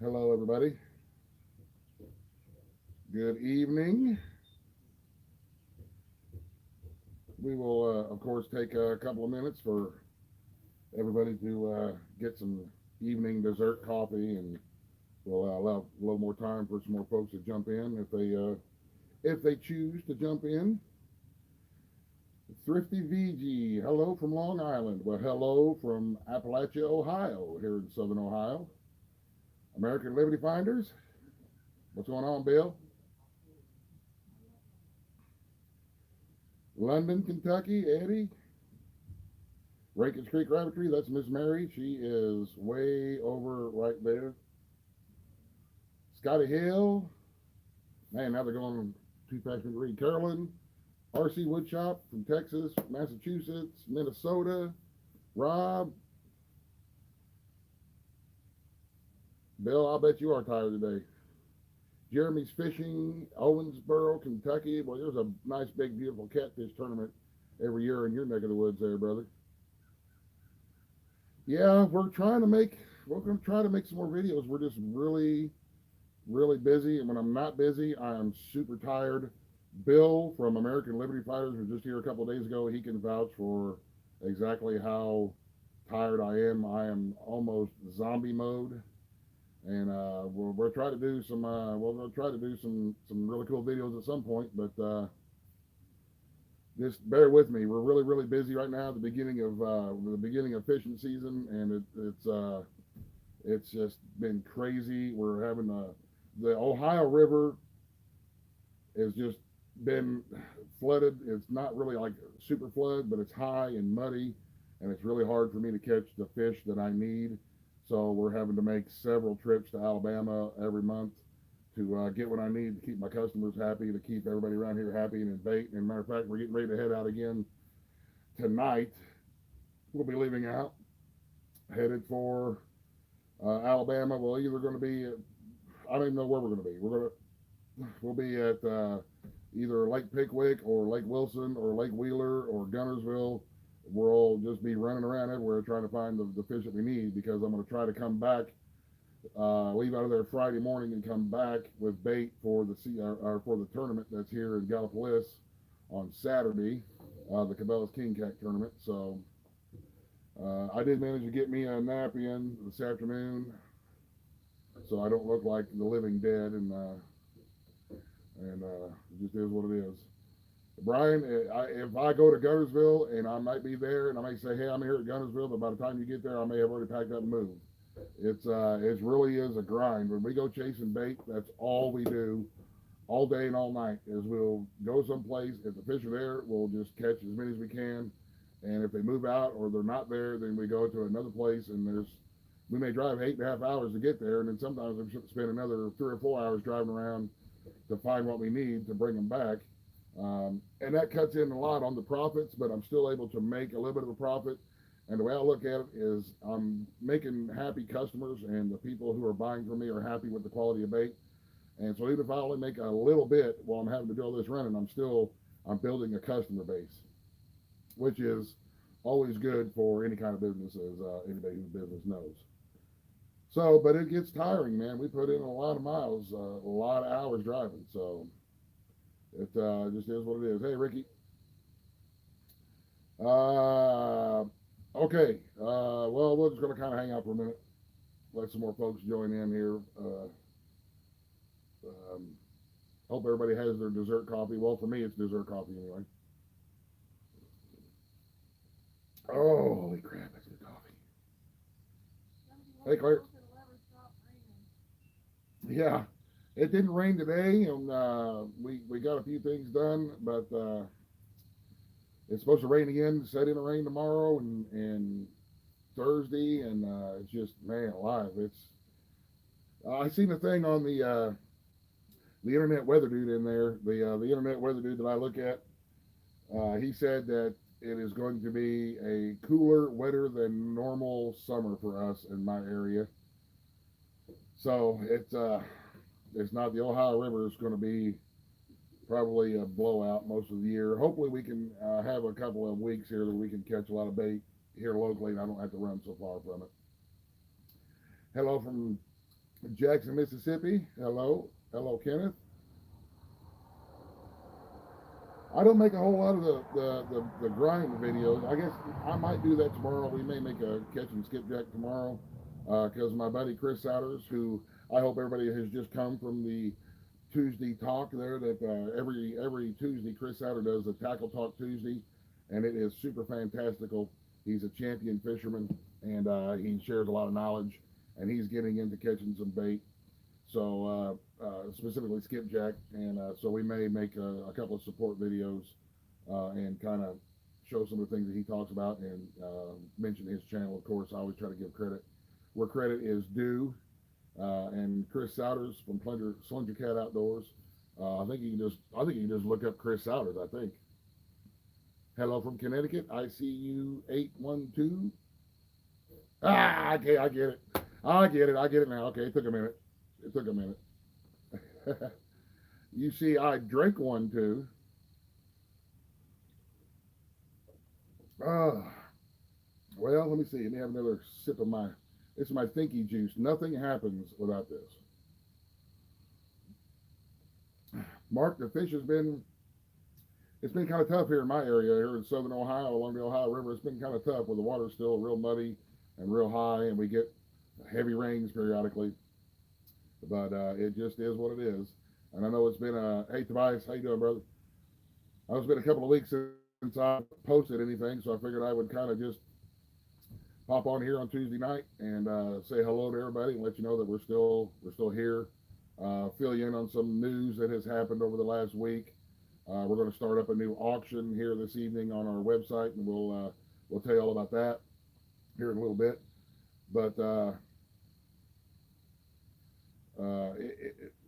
Hello, everybody. Good evening. We will, of course, take a couple of minutes for everybody to get some evening dessert coffee, and we'll allow a little more time for some more folks to jump in if they choose to jump in. Thrifty VG, hello from Long Island. Well, hello from Appalachia, Ohio, here in Southern Ohio. American Liberty Finders, what's going on, Bill? London, Kentucky, Eddie. Rankins Creek Rabbitry, that's Miss Mary. She is way over right there. Scotty Hill. Man, now they're going too fast to read. Carolyn. RC Woodshop from Texas, Massachusetts, Minnesota. Rob. Bill, I'll bet you are tired today. Jeremy's Fishing, Owensboro, Kentucky. Well, there's a nice, big, beautiful catfish tournament every year in your neck of the woods there, brother. Yeah, we're going to try to make some more videos. We're just really, really busy. And when I'm not busy, I'm super tired. Bill from American Liberty Fighters was just here a couple of days ago. He can vouch for exactly how tired I am. I am almost zombie mode. And we'll try to do some we'll try to do some really cool videos at some point, but just bear with me. We're really really busy right now at the beginning of fishing season, and it's just been crazy. We're having the Ohio River has just been flooded. It's not really like super flood, but it's high and muddy, and it's really hard for me to catch the fish that I need. So we're having to make several trips to Alabama every month to get what I need to keep my customers happy, to keep everybody around here happy and in bait. And matter of fact, we're getting ready to head out again tonight. We'll be leaving out, headed for Alabama. We're either going to be, I don't even know where we're going to be. We'll be at either Lake Pickwick or Lake Wilson or Lake Wheeler or Gunnersville. We'll just be running around everywhere trying to find the fish that we need, because I'm going to try to come back, leave out of there Friday morning and come back with bait for for the tournament that's here in Gallipolis on Saturday, the Cabela's King Cat tournament. So I did manage to get me a nap in this afternoon, so I don't look like the living dead, and it just is what it is. Brian, if I go to Gunnersville and I might be there and I may say, hey, I'm here at Gunnersville, but by the time you get there, I may have already packed up and moved. It really is a grind. When we go chasing bait, that's all we do all day and all night. Is we'll go someplace. If the fish are there, we'll just catch as many as we can. And if they move out or they're not there, then we go to another place, and we may drive 8.5 hours to get there, and then sometimes we spend another 3 or 4 hours driving around to find what we need to bring them back. And that cuts in a lot on the profits, but I'm still able to make a little bit of a profit. And the way I look at it is I'm making happy customers, and the people who are buying from me are happy with the quality of bait. And so even if I only make a little bit while I'm having to do all this running, I'm building a customer base, which is always good for any kind of business, as anybody who's business knows. So, but it gets tiring, man. We put in a lot of miles, a lot of hours driving. So it just is what it is. Hey, Ricky. Uh, okay. Well, we're just going to kind of hang out for a minute. Let some more folks join in here. Um, Hope everybody has their dessert coffee. Well, for me, it's dessert coffee anyway. Oh, holy crap, that's good coffee. Hey, Claire. Yeah, it didn't rain today, and we got a few things done, but it's supposed to rain again, set in a rain tomorrow and Thursday, and it's just, man alive. I seen a thing on the internet weather dude in there, the internet weather dude that I look at. He said that it is going to be a cooler, wetter than normal summer for us in my area. So it's not the Ohio River is going to be probably a blowout most of the year. Hopefully, we can have a couple of weeks here that we can catch a lot of bait here locally, and I don't have to run so far from it. Hello from Jackson, Mississippi. Hello, hello, Kenneth. I don't make a whole lot of the grind videos. I guess I might do that tomorrow. We may make a catch and skipjack tomorrow because my buddy Chris Souders, who I hope everybody has just come from the Tuesday talk there, that every Tuesday Chris Souter does a Tackle Talk Tuesday, and it is super fantastical. He's a champion fisherman, and he shares a lot of knowledge, and he's getting into catching some bait. So specifically skipjack, and so we may make a couple of support videos and kind of show some of the things that he talks about, and mention his channel. Of course, I always try to give credit where credit is due. And Chris Souders from Plunger Cat Outdoors. I think you can just look up Chris Souders. I think. Hello from Connecticut. ICU 812. Okay, I get it. I get it now. Okay, it took a minute. You see, I drank one too. Well, let me see. Let me have another sip of my. It's my thinky juice. Nothing happens without this. Mark, the fish it's been kind of tough here in my area, here in southern Ohio, along the Ohio River. It's been kind of tough where the water's still real muddy and real high, and we get heavy rains periodically. But it just is what it is. And I know it's been hey Tobias, how you doing, brother? It's been a couple of weeks since I posted anything, so I figured I would kind of just pop on here on Tuesday night and say hello to everybody and let you know that we're still here. Fill you in on some news that has happened over the last week. We're going to start up a new auction here this evening on our website, and we'll tell you all about that here in a little bit. But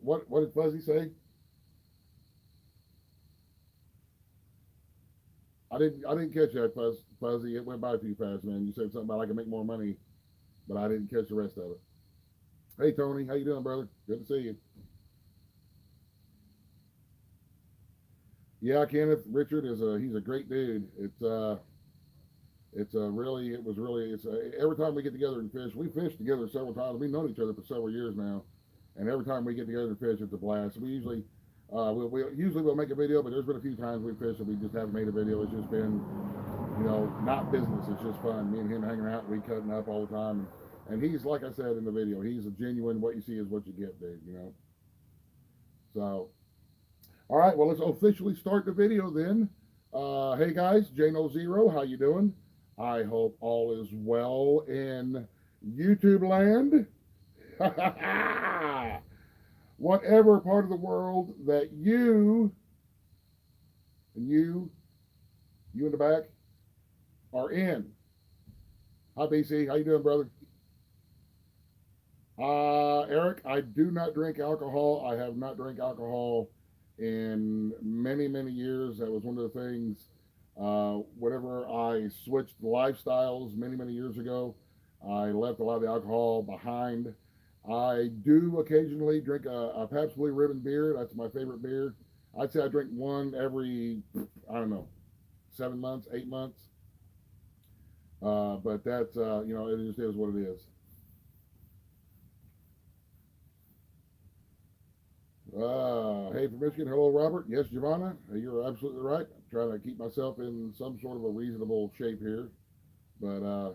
what did Fuzzy say? I didn't catch that, Fuzzy. It went by too fast, man. You said something about I can make more money, but I didn't catch the rest of it. Hey Tony, how you doing, brother? Good to see you. Yeah, Kenneth Richard he's a great dude. Every time we get together and fish, we fish together several times. We've known each other for several years now, and every time we get together and fish, it's a blast. We usually we'll make a video, but there's been a few times we fished and we just haven't made a video. It's just been, not business. It's just fun. Me and him hanging out, we cutting up all the time. And he's, like I said in the video, he's a genuine, what you see is what you get, dude, So, all right, well, let's officially start the video then. Hey guys, Jano0, how you doing? I hope all is well in YouTube land. Whatever part of the world that you in the back are in. Hi BC, how you doing, brother? Eric, I do not drink alcohol. I have not drank alcohol in many, many years. That was one of the things, whenever I switched lifestyles many, many years ago, I left a lot of the alcohol behind. I do occasionally drink a Pabst Blue Ribbon beer. That's my favorite beer. I'd say I drink one every, 7 months, 8 months. But that's, it just is what it is. Hey, from Michigan. Hello, Robert. Yes, Giovanna, you're absolutely right. I'm trying to keep myself in some sort of a reasonable shape here. But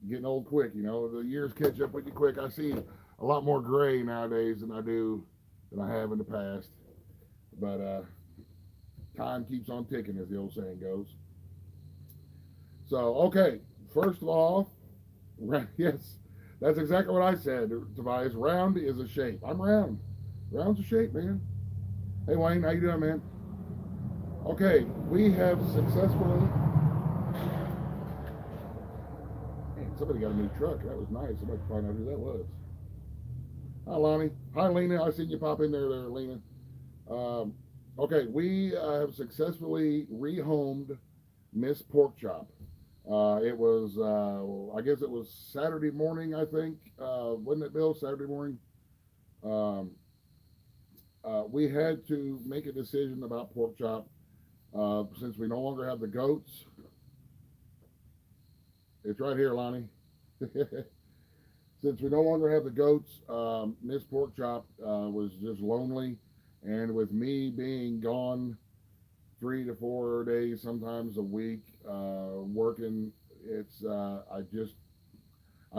getting old quick, the years catch up with you quick. I see a lot more gray nowadays than I have in the past. But time keeps on ticking, as the old saying goes. So, okay, first of all, yes, that's exactly what I said, Tobias. Round is a shape. I'm round. Round's a shape, man. Hey, Wayne, how you doing, man? Okay, we have successfully... Man, somebody got a new truck. That was nice. Somebody find out who that was. Hi, Lonnie. Hi, Lena. I seen you pop in there, Lena. Okay, we have successfully rehomed Miss Pork Chop. It was, I guess it was Saturday morning, I think. Wasn't it, Bill? Saturday morning? we had to make a decision about pork chop since we no longer have the goats. It's right here, Lonnie. Since we no longer have the goats, Miss Pork Chop was just lonely, and with me being gone 3 to 4 days, sometimes a week, working, it's I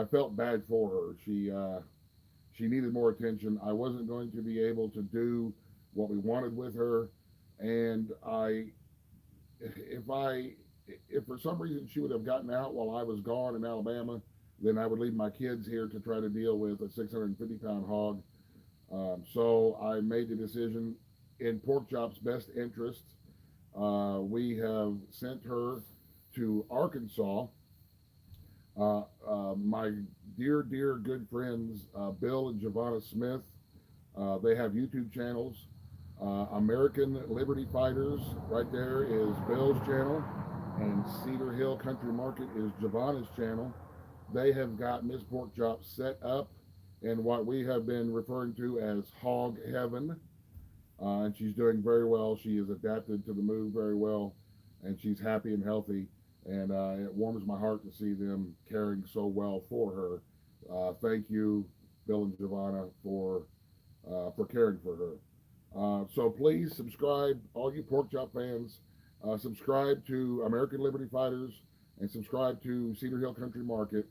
felt bad for her. She needed more attention. I wasn't going to be able to do what we wanted with her, and if I if for some reason she would have gotten out while I was gone in Alabama, then I would leave my kids here to try to deal with a 650-pound hog. So I made the decision in Pork Chop's best interest. We have sent her to Arkansas. My dear, dear good friends, Bill and Giovanna Smith, they have YouTube channels. American Liberty Fighters, right there is Bill's channel, and Cedar Hill Country Market is Giovanna's channel. They have got Miss Pork Chop set up in what we have been referring to as hog heaven, and she's doing very well. She has adapted to the move very well, and she's happy and healthy, and it warms my heart to see them caring so well for her. Thank you, Bill and Giovanna, for caring for her. So please subscribe, all you pork chop fans. Subscribe to American Liberty Fighters and subscribe to Cedar Hill Country Market,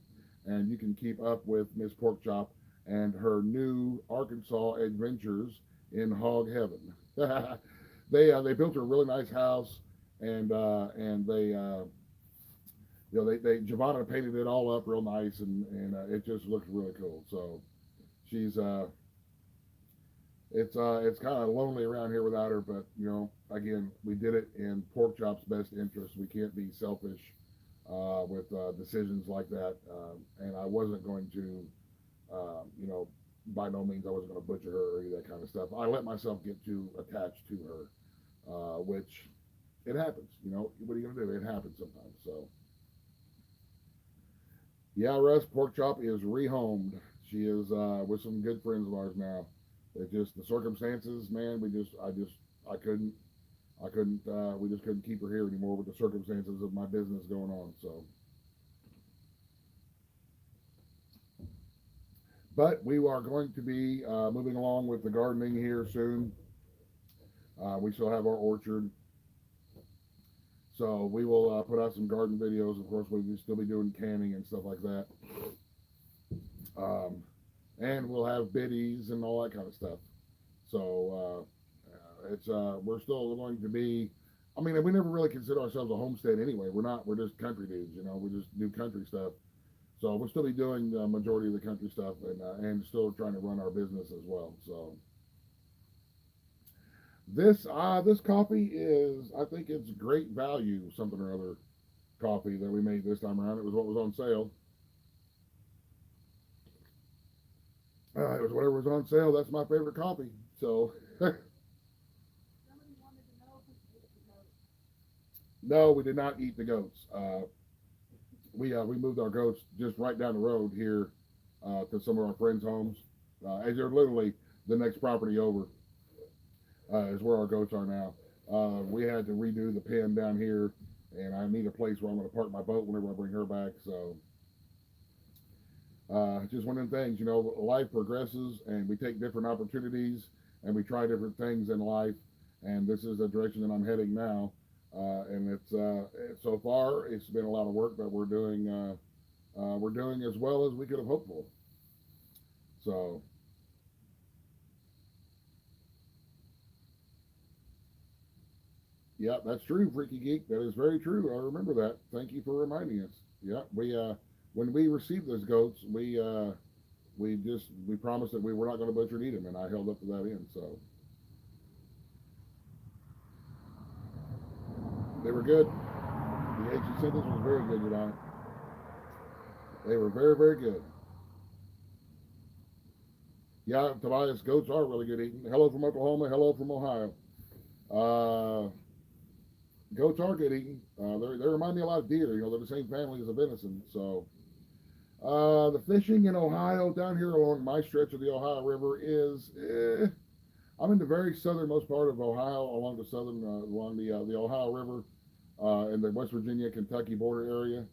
and you can keep up with Miss Pork Chop and her new Arkansas adventures in hog heaven. They built her a really nice house, and they Giovanna painted it all up real nice, and it just looks really cool. So she's it's kind of lonely around here without her, but again, we did it in Pork Chop's best interest. We can't be selfish with decisions like that, and I wasn't going to, by no means I wasn't going to butcher her or any of that kind of stuff. I let myself get too attached to her, which it happens. What are you going to do? It happens sometimes. So yeah, Russ, Pork Chop is rehomed. She is with some good friends of ours now. It's just the circumstances, man. I couldn't, we just couldn't keep her here anymore with the circumstances of my business going on. So, but we are going to be moving along with the gardening here soon. We still have our orchard, so we will put out some garden videos. Of course, we'll still be doing canning and stuff like that. And we'll have biddies and all that kind of stuff. So we're still going to be. I mean, we never really consider ourselves a homestead anyway. We're not. We're just country dudes. We just do country stuff. So we'll still be doing the majority of the country stuff, and still trying to run our business as well. So this coffee is, I think it's great value, something or other coffee that we made this time around. It was what was on sale. It was whatever was on sale. That's my favorite coffee. So, no, we did not eat the goats. We moved our goats just right down the road here to some of our friends' homes. As they're literally the next property over is where our goats are now. We had to redo the pen down here, and I need a place where I'm going to park my boat whenever I bring her back. So. Just one of them things, life progresses and we take different opportunities and we try different things in life, and this is the direction that I'm heading now. And it's so far it's been a lot of work, but we're doing as well as we could have hoped for. So yeah, that's true, Freaky Geek. That is very true. I remember that. Thank you for reminding us. Yeah, we when we received those goats, we promised that we were not going to butcher and eat them, and I held up to that end. So they were good. The eggs you sent us was very good, Yvonne. They were very, very good. Yeah, Tobias, goats are really good eating. Hello from Oklahoma. Hello from Ohio. Goats are good eating. They remind me a lot of deer. They're the same family as the venison. So the fishing in Ohio down here along my stretch of the Ohio River is, I'm in the very southernmost part of Ohio, along the along the Ohio River, in the West Virginia Kentucky border area,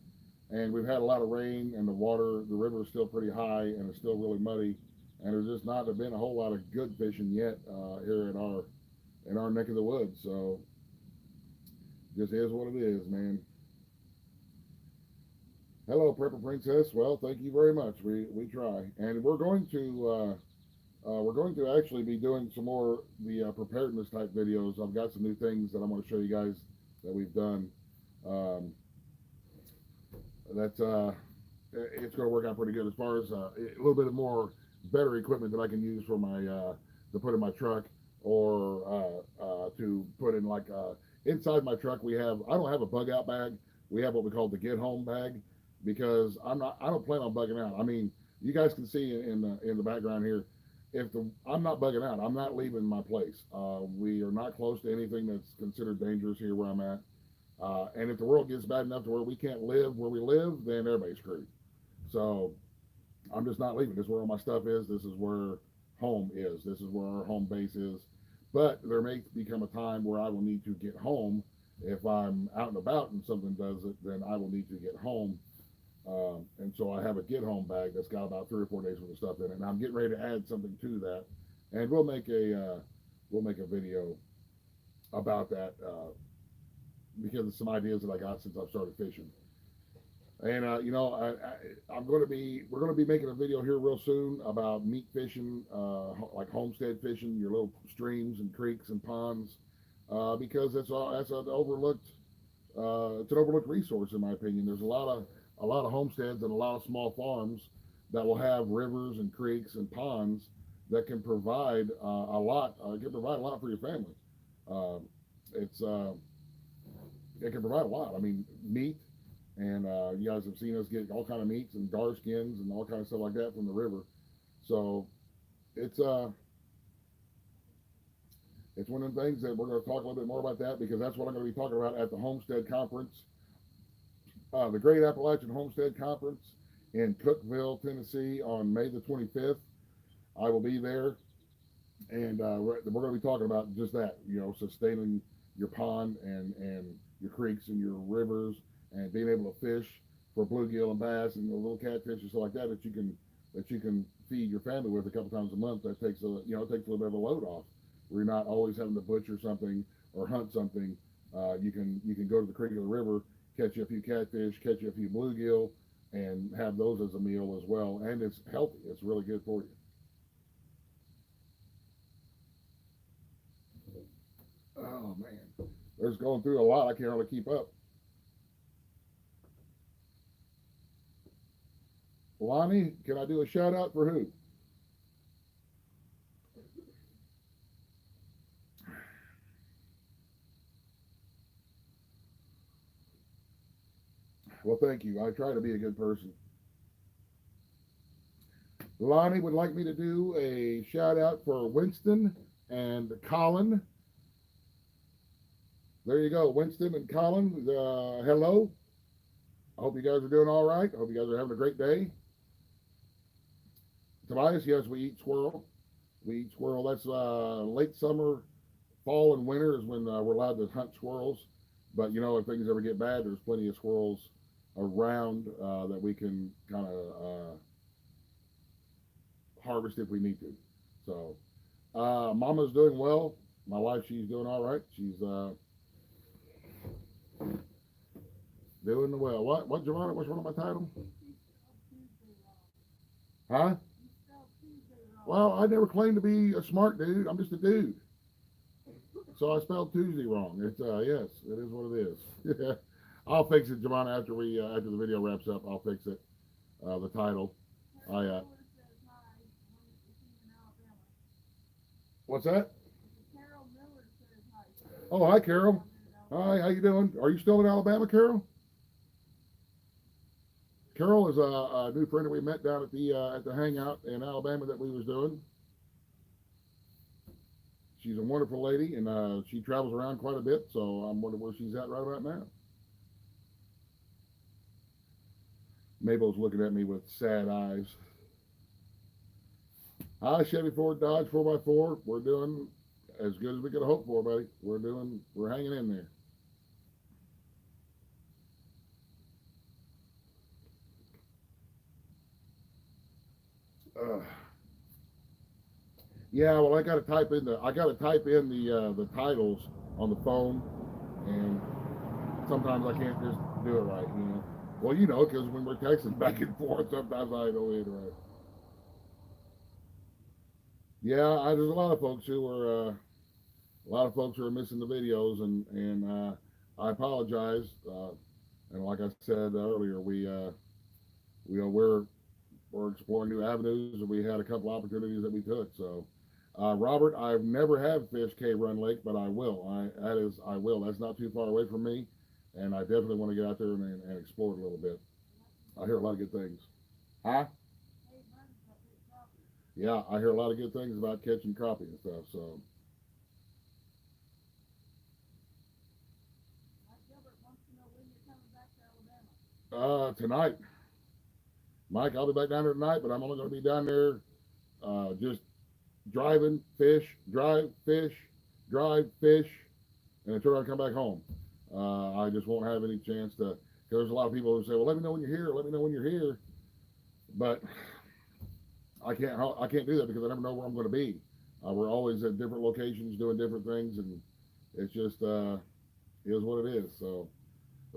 and we've had a lot of rain, and the river is still pretty high, and it's still really muddy, and there's just not been a whole lot of good fishing yet here in our neck of the woods. So just is what it is, man. Hello, Prepper Princess. Well, thank you very much. We try, and we're going to actually be doing some more the preparedness type videos. I've got some new things that I'm going to show you guys that we've done. Um, that's it's going to work out pretty good as far as a little bit more better equipment that I can use for my to put in my truck or to put in like inside my truck. I don't have a bug out bag. We have what we call the get home bag because I don't plan on bugging out. I mean, you guys can see in the background here. I'm not bugging out, I'm not leaving my place. We are not close to anything that's considered dangerous here where I'm at. And if the world gets bad enough to where we can't live where we live, then everybody's screwed. So I'm just not leaving. This is where all my stuff is. This is where home is. This is where our home base is. But there may become a time where I will need to get home. If I'm out and about and something does it, then I will need to get home. And so I have a get home bag that's got about 3 or 4 days worth of stuff in it. And I'm getting ready to add something to that. And we'll make a video about that because of some ideas that I got since I've started fishing. And we're going to be making a video here real soon about meat fishing, like homestead fishing, your little streams and creeks and ponds, because it's an overlooked resource in my opinion. There's a lot of homesteads and a lot of small farms that will have rivers and creeks and ponds that can provide a lot. Can provide a lot for your family. It can provide a lot. I mean, meat. And you guys have seen us get all kind of meats and gar skins and all kind of stuff like that from the river. So it's one of the things that we're going to talk a little bit more about that because that's what I'm going to be talking about at the Homestead Conference, the Great Appalachian Homestead Conference in Cookeville, Tennessee on May the 25th. I will be there, and we're going to be talking about just that, sustaining your pond and your creeks and your rivers, and being able to fish for bluegill and bass and the little catfish and stuff like that that you can feed your family with a couple times a month. That takes it takes a little bit of a load off. Where you're not always having to butcher something or hunt something. You can go to the creek or the river, catch you a few catfish, catch you a few bluegill, and have those as a meal as well. And it's healthy. It's really good for you. Oh man, there's going through a lot. I can't hardly keep up. Lonnie, can I do a shout out for who? Well, thank you. I try to be a good person. Lonnie would like me to do a shout out for Winston and Colin. There you go, Winston and Colin. Hello. I hope you guys are doing all right. I hope you guys are having a great day. Tobias, yes, we eat squirrel. We eat squirrel. That's late summer, fall, and winter is when we're allowed to hunt squirrels. But if things ever get bad, there's plenty of squirrels around that we can kind of harvest if we need to. So, Mama's doing well. My wife, she's doing all right. She's doing well. What, Giovanna? What's wrong with my title? Huh? Well, I never claimed to be a smart dude. I'm just a dude. So I spelled Tuesday wrong. It's yes, it is what it is. I'll fix it, Giovanna, after the video wraps up. I'll fix it. The title. What's that? Oh, hi, Carol. Hi, how you doing? Are you still in Alabama, Carol? Carol is a new friend that we met down at the hangout in Alabama that we was doing. She's a wonderful lady, and she travels around quite a bit, so I'm wondering where she's at right about now. Mabel's looking at me with sad eyes. Hi, Chevy Ford Dodge 4x4. We're doing as good as we could hope for, buddy. We're hanging in there. Uh, yeah, well, I gotta type in the titles on the phone, and sometimes I can't just do it right, you know. Well, you know, because when we're texting back and forth, sometimes I don't hit it right. Yeah, there's a lot of folks who are missing the videos, and I apologize. And like I said earlier, we're exploring new avenues, and we had a couple opportunities that we took. So, Robert, I've never have fished K Run Lake, but I will. I will. That's not too far away from me, and I definitely want to get out there and explore it a little bit. I hear a lot of good things. Huh? Yeah, I hear a lot of good things about catching crappie and stuff. So, tonight, Mike, I'll be back down there tonight, but I'm only going to be down there just driving, fish, drive, fish, drive, fish, and until I come back home. I just won't have any chance to. Cause there's a lot of people who say, "Well, let me know when you're here. Let me know when you're here," but I can't do that because I never know where I'm going to be. We're always at different locations doing different things, and it's just is what it is. So,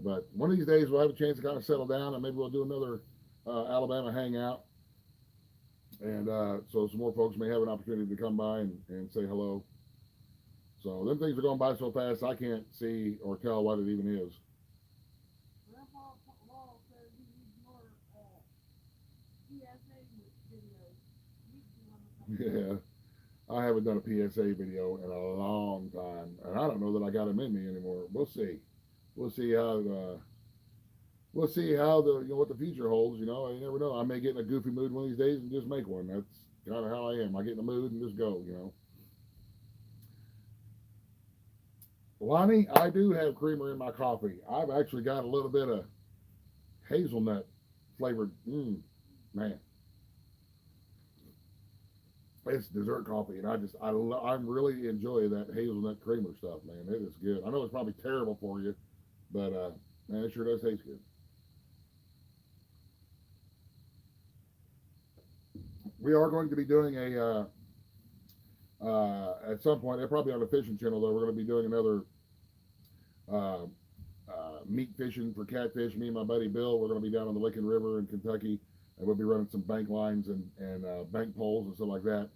but one of these days we'll have a chance to kind of settle down, and maybe we'll do another Alabama hangout, and so some more folks may have an opportunity to come by and say hello. So them things are going by so fast I can't see or tell what it even is. Yeah, I haven't done a PSA video in a long time, and I don't know that I got them in me anymore. We'll see. We'll see how we'll see how the what the future holds. You know, you never know. I may get in a goofy mood one of these days and just make one. That's kind of how I am. I get in the mood and just go. You know, Lonnie, I do have creamer in my coffee. I've actually got a little bit of hazelnut flavored. Man, it's dessert coffee, and I really enjoy that hazelnut creamer stuff, man. It is good. I know it's probably terrible for you, but man, it sure does taste good. We are going to be doing at some point, probably on the fishing channel though, we're going to be doing another uh, meat fishing for catfish. Me and my buddy Bill, we're going to be down on the Licking River in Kentucky, and we'll be running some bank lines and bank poles and stuff like that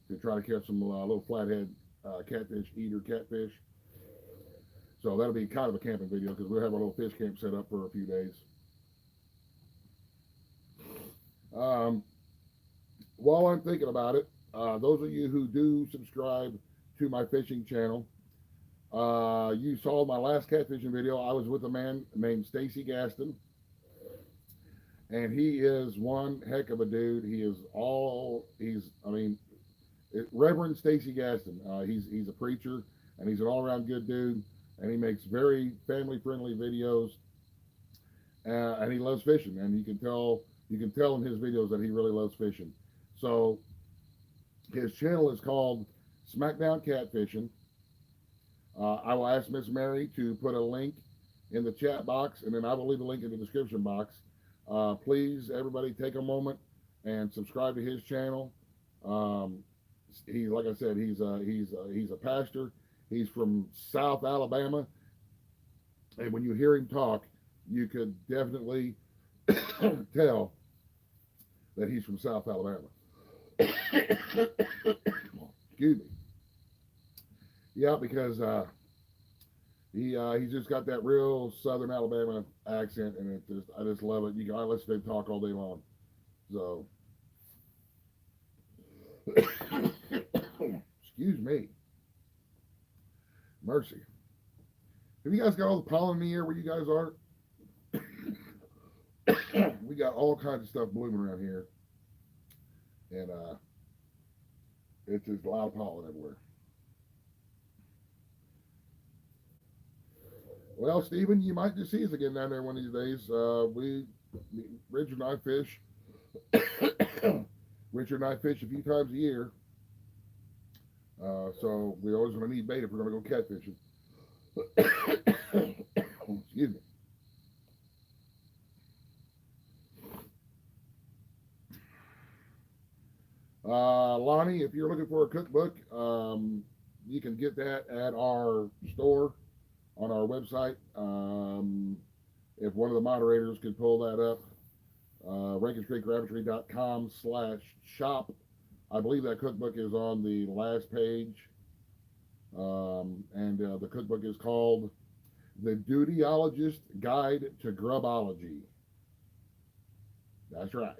to try to catch some little flathead catfish, eater catfish. So that'll be kind of a camping video because we'll have our little fish camp set up for a few days. Um, while I'm thinking about it, those of you who do subscribe to my fishing channel, you saw my last catfishing video. I was with a man named Stacy Gaston, and he is one heck of a dude. I mean, Reverend Stacy Gaston. He's a preacher, and he's an all-around good dude, and he makes very family-friendly videos, and he loves fishing, and you can tell in his videos that he really loves fishing. So his channel is called Smackdown Catfishing. I will ask Miss Mary to put a link in the chat box, and then I will leave a link in the description box. Please, everybody, take a moment and subscribe to his channel. Like I said, he's a pastor. He's from South Alabama, and when you hear him talk, you could definitely tell that he's from South Alabama. Excuse me. Yeah, because he's just got that real Southern Alabama accent, and I just love it. I listen to him talk all day long. So, excuse me, mercy. Have you guys got all the pollen in the air where you guys are? We got all kinds of stuff blooming around here, and it's just a lot of pollen everywhere. Well, Stephen, you might just see us again down there one of these days. Richard and I fish. Richard and I fish a few times a year, So we always going to need bait if we're going to go catfishing. Excuse me. Lonnie, if you're looking for a cookbook, you can get that at our store on our website. If one of the moderators could pull that up, RankinsCreekRabbitry.com/shop. I believe that cookbook is on the last page. And the cookbook is called The Dutyologist Guide to Grubology. That's right.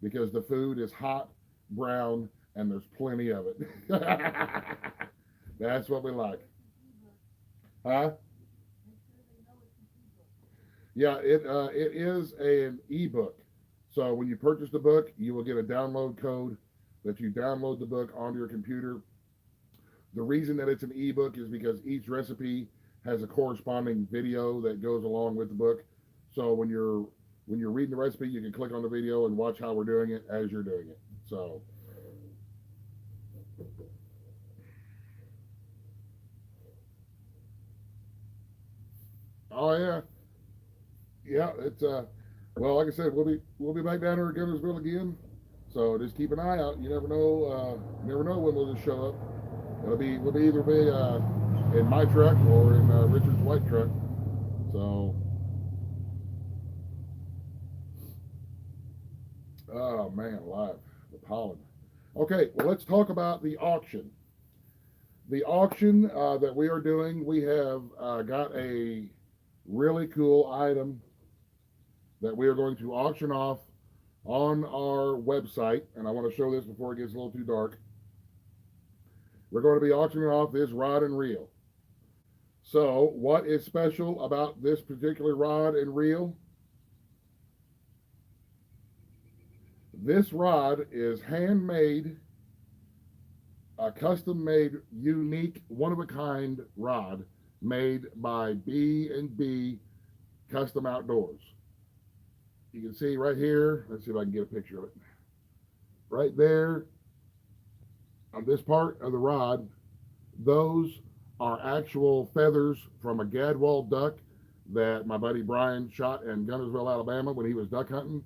Because the food is hot, brown, and there's plenty of it. That's what we like. Huh? Yeah, it is an ebook. So when you purchase the book, you will get a download code that you download the book onto your computer. The reason that it's an ebook is because each recipe has a corresponding video that goes along with the book. So when you're reading the recipe, you can click on the video and watch how we're doing it as you're doing it. So, oh yeah, yeah. It's well, like I said, we'll be back down here at Gunnersville again. So just keep an eye out. You never know. Never know when we'll just show up. We'll be either be in my truck or in Richard's white truck. So, oh man, alive, the pollen. Okay, well let's talk about the auction. The auction that we are doing, we have got a really cool item that we are going to auction off on our website, and I want to show this before it gets a little too dark. We're going to be auctioning off this rod and reel. So, what is special about this particular rod and reel? This rod is handmade, a custom made, unique, one of a kind rod made by B&B Custom Outdoors. You can see right here, let's see if I can get a picture of it. Right there on this part of the rod, those are actual feathers from a gadwall duck that my buddy Brian shot in Gunnersville, Alabama when he was duck hunting,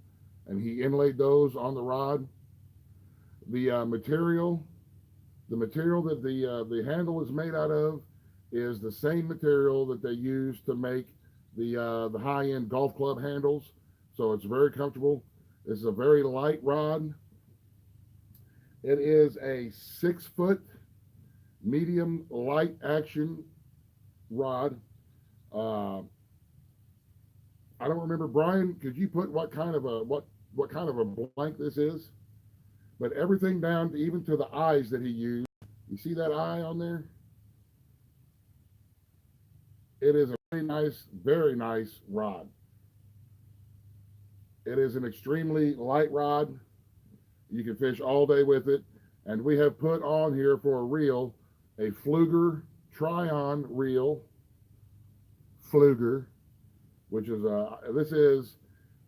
and he inlaid those on the rod. The the material that the handle is made out of is the same material that they use to make the high end golf club handles. So it's very comfortable. It's a very light rod. It is a 6 foot medium light action rod. Uh, I don't remember, Brian. Could you put what kind of a blank this is? But everything down to, even to the eyes that he used. You see that eye on there? It is a very nice rod. It is an extremely light rod. You can fish all day with it. And we have put on here for a reel a Fluger Try-On reel. Fluger, which is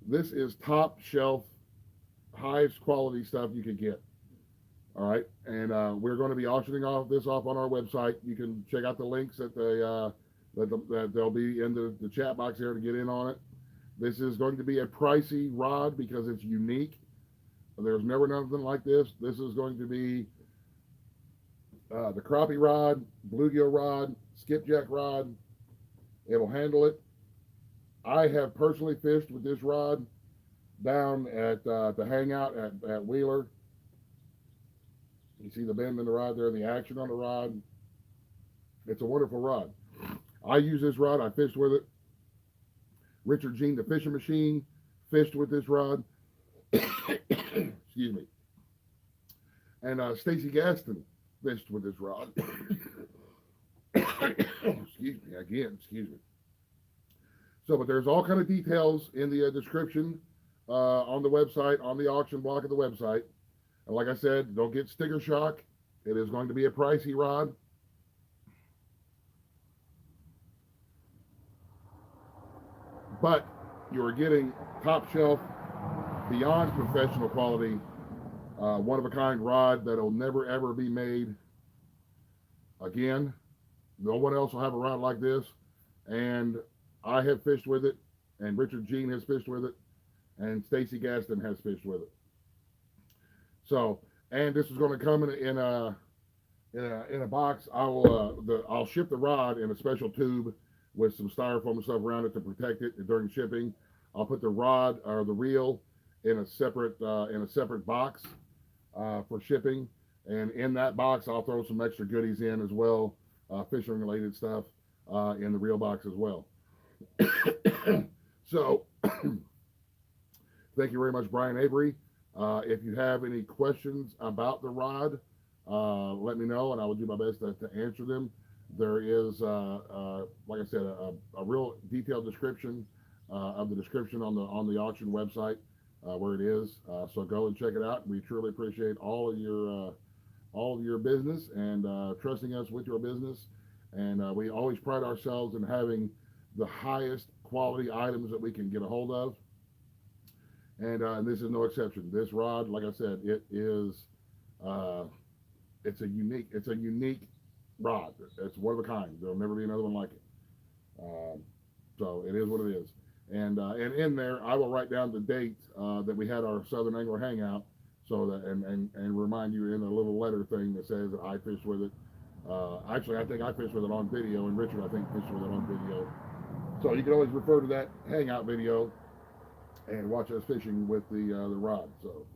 this is top shelf, highest quality stuff you could get. All right, and we're going to be auctioning this off on our website. You can check out the links that they'll be in the chat box here to get in on it. This is going to be a pricey rod because it's unique. There's never nothing like this. This is going to be the crappie rod, bluegill rod, skipjack rod. It'll handle it. I have personally fished with this rod down at the hangout at Wheeler. You see the bend in the rod there, the action on the rod. It's a wonderful rod. I use this rod. I fished with it. Richard Jean, the fishing machine, fished with this rod. Excuse me. And Stacy Gaston fished with this rod. Excuse me again. Excuse me. So, but there's all kind of details in the description on the website, on the auction block of the website. And like I said, don't get sticker shock. It is going to be a pricey rod. But you are getting top shelf, beyond professional quality, one of a kind rod that'll never ever be made Again, no one else will have a rod like this, and I have fished with it, and Richard Jean has fished with it, and Stacy Gaston has fished with it. So, and this is going to come in a box. I'll ship the rod in a special tube with some styrofoam and stuff around it to protect it during shipping. I'll put the rod or the reel in a separate box for shipping, and in that box I'll throw some extra goodies in as well, fishing related stuff in the reel box as well. So, thank you very much, Brian Avery. If you have any questions about the rod, let me know, and I will do my best to answer them. There is, like I said, a real detailed description of the description on the auction website where it is. So go and check it out. We truly appreciate all of your business and trusting us with your business. And we always pride ourselves in having the highest quality items that we can get a hold of. And this is no exception. This rod, like I said, it's a unique rod. It's one of a kind. There'll never be another one like it. So it is what it is. And in there, I will write down the date that we had our Southern Angler Hangout, so that and remind you in a little letter thing that says that I fished with it. Actually, I think I fished with it on video, and Richard, I think, fished with it on video. So you can always refer to that Hangout video and watch us fishing with the rod. So,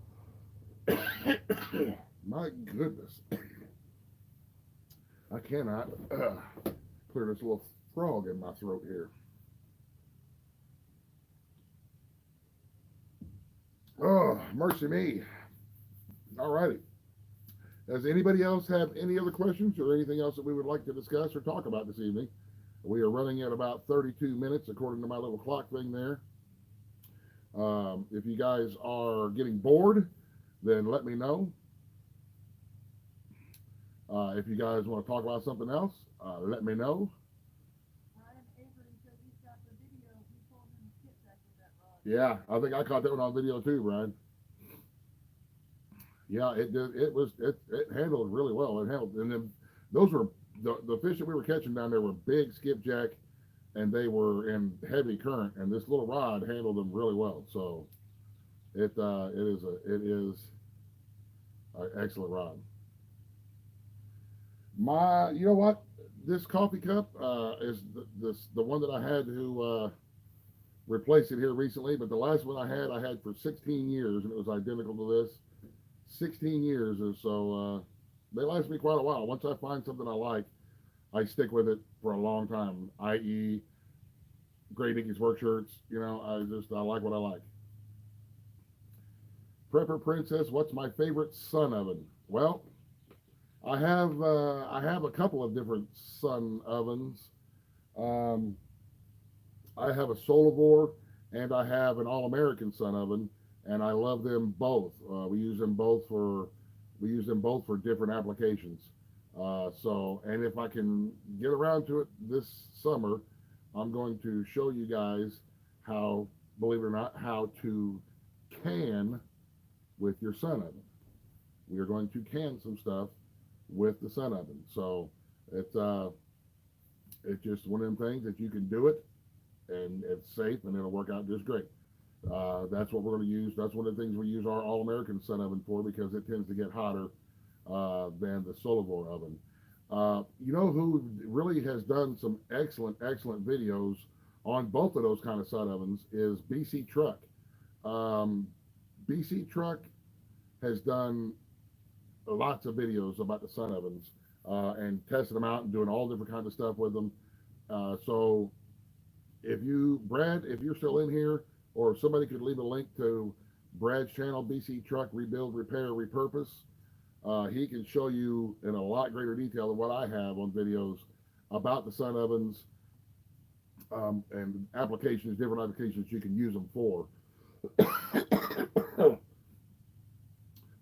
my goodness, I cannot clear this little frog in my throat here. Oh, mercy me. All righty. Does anybody else have any other questions or anything else that we would like to discuss or talk about this evening? We are running at about 32 minutes according to my little clock thing there. If you guys are getting bored, then let me know. If you guys want to talk about something else, let me know. Yeah, I think I caught that one on video too, Brian. Yeah, it did. It handled really well. It handled, and then those were the fish that we were catching down there were big skipjack, and they were in heavy current, and this little rod handled them really well. So it is an excellent rod. You know what? This coffee cup is the one that I had to replace it here recently, but the last one I had for 16 years, and it was identical to this. 16 years, and so they last me quite a while. Once I find something I like, I stick with it for a long time. I.e., Gray Dickies work shirts. You know, I like what I like. Prepper Princess, what's my favorite sun oven? Well, I have a couple of different sun ovens. I have a Solavore and I have an All-American sun oven, and I love them both. We use them both for different applications. And if I can get around to it this summer, I'm going to show you guys how, believe it or not, how to can with your sun oven. We are going to can some stuff with the sun oven. So it's just one of them things that you can do it, and it's safe, and it'll work out just great. That's what we're going to use. That's one of the things we use our All-American sun oven for, because it tends to get hotter than the Solavore oven. You know who really has done some excellent videos on both of those kind of sun ovens is BC Truck. BC Truck has done lots of videos about the sun ovens and testing them out and doing all different kinds of stuff with them. So Brad, if you're still in here, or if somebody could leave a link to Brad's channel, BC Truck Rebuild, Repair, Repurpose, he can show you in a lot greater detail than what I have on videos about the sun ovens and applications, different applications you can use them for.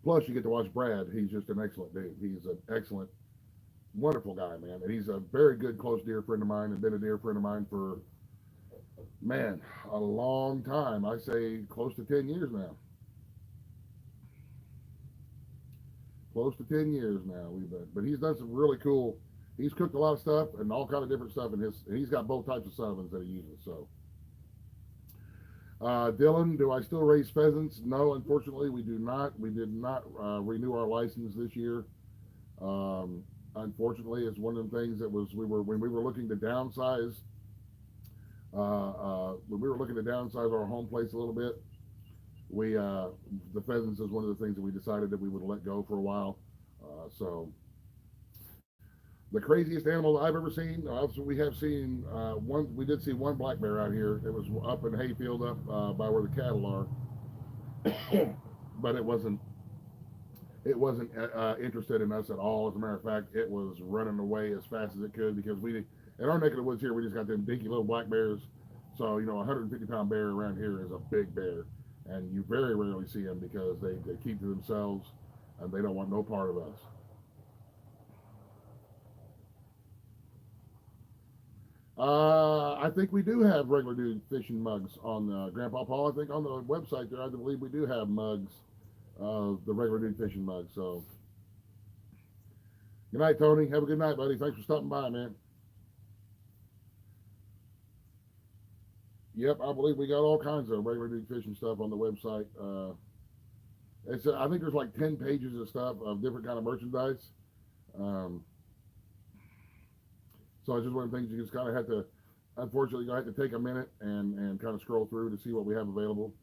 Plus, you get to watch Brad. He's just an excellent dude. He's an excellent, wonderful guy, man. And he's a very good, close, dear friend of mine, and been a dear friend of mine for, man, a long time. I say close to 10 years now. Close to 10 years now we've been. But he's done some really cool he's cooked a lot of stuff and all kind of different stuff in his. He's got both types of ovens that he uses. So, Dylan, do I still raise pheasants? No, unfortunately, we do not. We did not renew our license this year. Unfortunately, it's one of the things that was when we were looking to downsize. When we were looking to downsize our home place a little bit, we the pheasants is one of the things that we decided that we would let go for a while. So the craziest animal that I've ever seen. We have seen one. We did see one black bear out here. It was up in hayfield up by where the cattle are, but it wasn't. It wasn't interested in us at all. As a matter of fact, it was running away as fast as it could because we, in our neck of the woods here, we just got them dinky little black bears. So, you know, a 150-pound bear around here is a big bear. And you very rarely see them because they keep to themselves and they don't want no part of us. I think we do have regular dude fishing mugs on Grandpa Paul. I think on the website there, I believe we do have mugs, the regular dude fishing mug. So, good night, Tony. Have a good night, buddy. Thanks for stopping by, man. Yep, I believe we got all kinds of regular dude fishing stuff on the website. I think there's like 10 pages of stuff of different kind of merchandise. Um, so it's just one of the things you just kind of have to, unfortunately, you have to take a minute and kind of scroll through to see what we have available.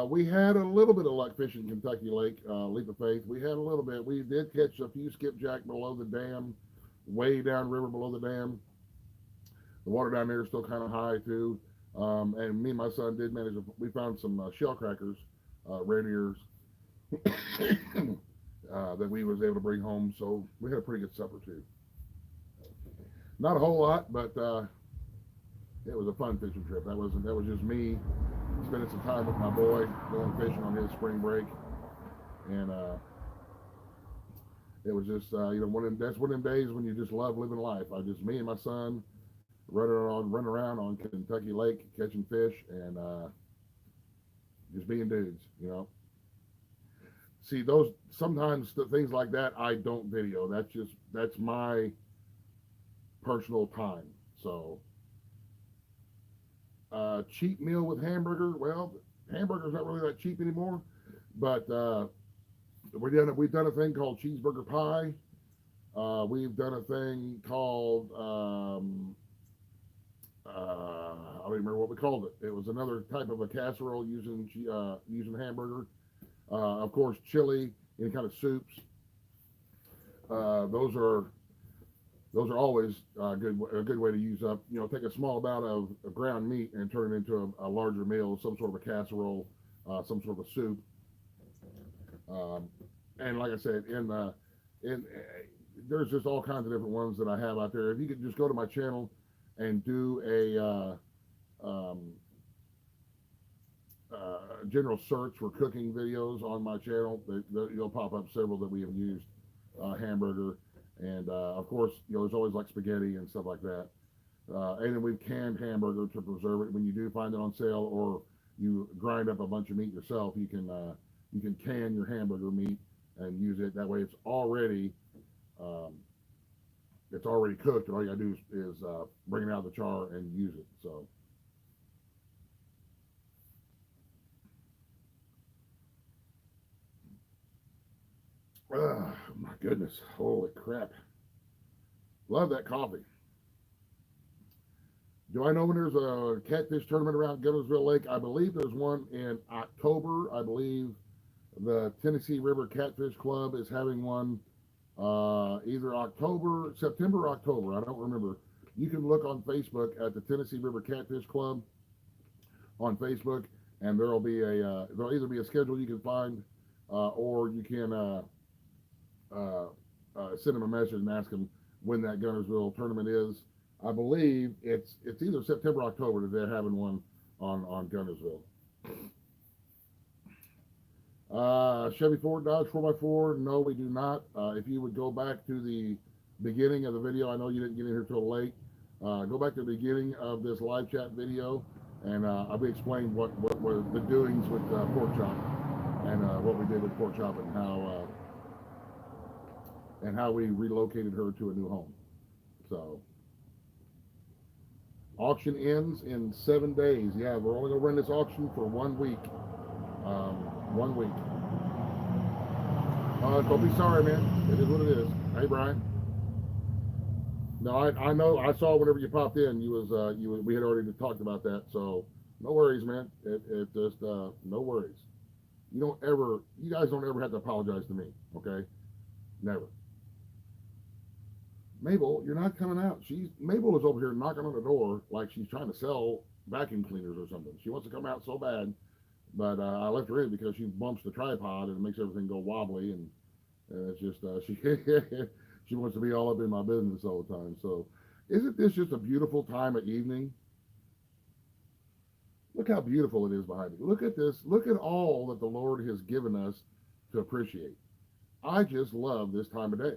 We had a little bit of luck fishing Kentucky Lake, Leap of Faith. We had a little bit. We did catch a few skipjack below the dam, way downriver below the dam. The water down there is still kind of high too. And me and my son did manage. We found some shell crackers, red ears, that we was able to bring home. So we had a pretty good supper too. Not a whole lot, but it was a fun fishing trip. That was just me spending some time with my boy, going fishing on his spring break, and it was just you know that's one of them days when you just love living life. Me and my son running around on Kentucky Lake catching fish and just being dudes, you know. See those sometimes things like that I don't video. That's my personal time. So cheap meal with hamburger. Well, hamburger's not really that cheap anymore, but we've done a thing called cheeseburger pie. We've done a thing called I don't even remember what we called it. It was another type of a casserole using hamburger. Of course, chili, any kind of soups. Those are always a good way to use up. You know, take a small amount of ground meat and turn it into a larger meal, some sort of a casserole, some sort of a soup. And like I said, there's just all kinds of different ones that I have out there. If you could just go to my channel and do a general search for cooking videos on my channel, you'll pop up several that we have used. Hamburger, and of course, you know, there's always like spaghetti and stuff like that. And then we've canned hamburger to preserve it. When you do find it on sale, or you grind up a bunch of meat yourself, you can can your hamburger meat and use it. That way, it's already cooked, and all you gotta do is bring it out of the char and use it. So. Oh, my goodness. Holy crap. Love that coffee. Do I know when there's a catfish tournament around Gunnersville Lake? I believe there's one in October. I believe the Tennessee River Catfish Club is having one either September or October. I don't remember. You can look on Facebook at the Tennessee River Catfish Club on Facebook, and there'll either be a schedule you can find, or you can send them a message and ask them when that Gunnersville tournament is. I believe it's either September or October that they're having one on Gunnersville. Chevy Ford Dodge 4x4. No, we do not. If you would go back to the beginning of the video, I know you didn't get in here till late. Go back to the beginning of this live chat video, and I'll be explaining what were the doings with pork chop and what we did with pork chop and and how we relocated her to a new home. So auction ends in 7 days. Yeah, we're only gonna run this auction for 1 week. 1 week. Don't be sorry, man. It is what it is. Hey, Brian. No, I know. I saw whenever you popped in, we had already talked about that. So no worries, man. It just no worries. You guys don't ever have to apologize to me. Okay, never. Mabel, you're not coming out. Mabel is over here knocking on the door like she's trying to sell vacuum cleaners or something. She wants to come out so bad, but I left her in because she bumps the tripod and it makes everything go wobbly, and it's just she she wants to be all up in my business all the time. So, isn't this just a beautiful time of evening? Look how beautiful it is behind me. Look at this. Look at all that the Lord has given us to appreciate. I just love this time of day.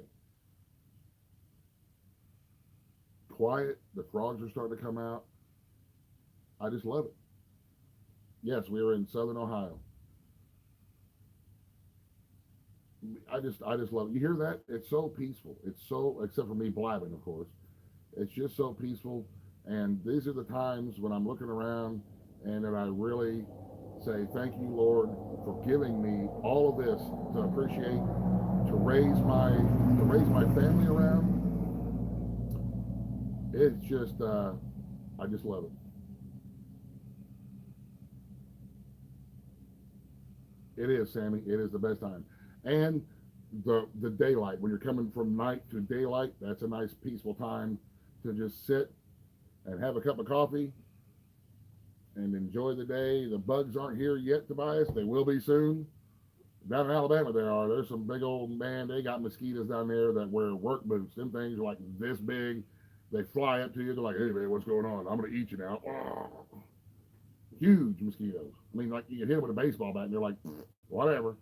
Quiet. The frogs are starting to come out. I just love it. Yes, we are in Southern Ohio. I just love it. You hear that? It's so peaceful. It's so, except for me blabbing, of course. It's just so peaceful. And these are the times when I'm looking around and that I really say, thank you, Lord, for giving me all of this to appreciate, to raise my family around. It's just, I just love it. It is, Sammy. It is the best time. And the daylight, when you're coming from night to daylight, that's a nice peaceful time to just sit and have a cup of coffee and enjoy the day. The bugs aren't here yet, Tobias. They will be soon. Down in Alabama, there are. There's some big old, man, they got mosquitoes down there that wear work boots. Them things are like this big. They fly up to you. They're like, hey, man, what's going on? I'm going to eat you now. Huge mosquitoes. I mean, like you can hit them with a baseball bat and they're like, whatever.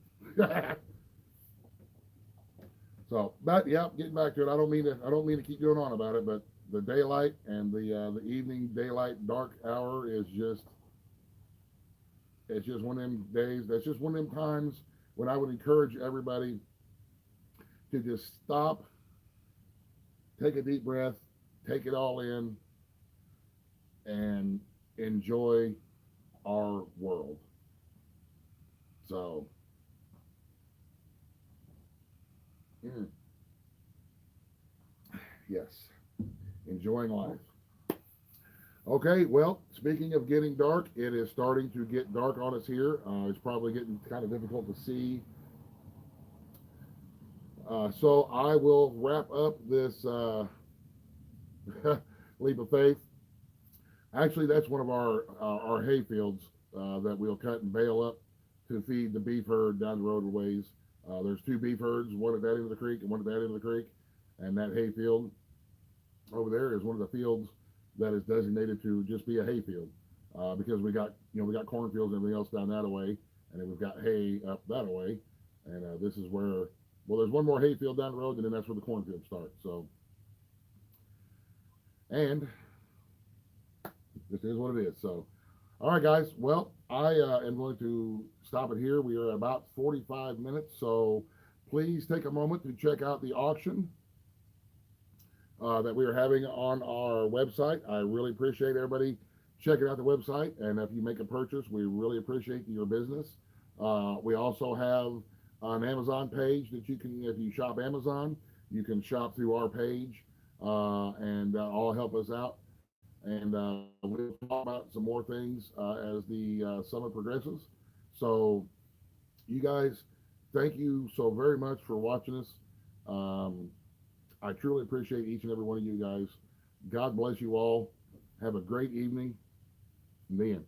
So, but yeah, getting back to it. I don't mean to keep going on about it, but the daylight and the evening daylight dark hour is just, it's just one of them days. That's just one of them times when I would encourage everybody to just stop, take a deep breath, take it all in, and enjoy our world. So, mm, yes, enjoying life. Okay, well, speaking of getting dark, it is starting to get dark on us here. It's probably getting kind of difficult to see. So I will wrap up this leap of faith. Actually, that's one of our hay fields that we'll cut and bale up to feed the beef herd down the road a ways. There's two beef herds, one at that end of the creek and one at that end of the creek, and that hay field over there is one of the fields that is designated to just be a hay field because we got cornfields and everything else down that way, and then we've got hay up that way, and this is where there's one more hay field down the road, and then that's where the cornfield starts. So, and this is what it is. So, all right, guys. Well, I am going to stop it here. We are about 45 minutes, so please take a moment to check out the auction that we are having on our website. I really appreciate everybody checking out the website, and if you make a purchase, we really appreciate your business. We also have an Amazon page that you can, if you shop Amazon, you can shop through our page and all help us out. And we'll talk about some more things as the summer progresses. So, you guys, thank you so very much for watching us. Um, I truly appreciate each and every one of you guys. God bless you all. Have a great evening. The end.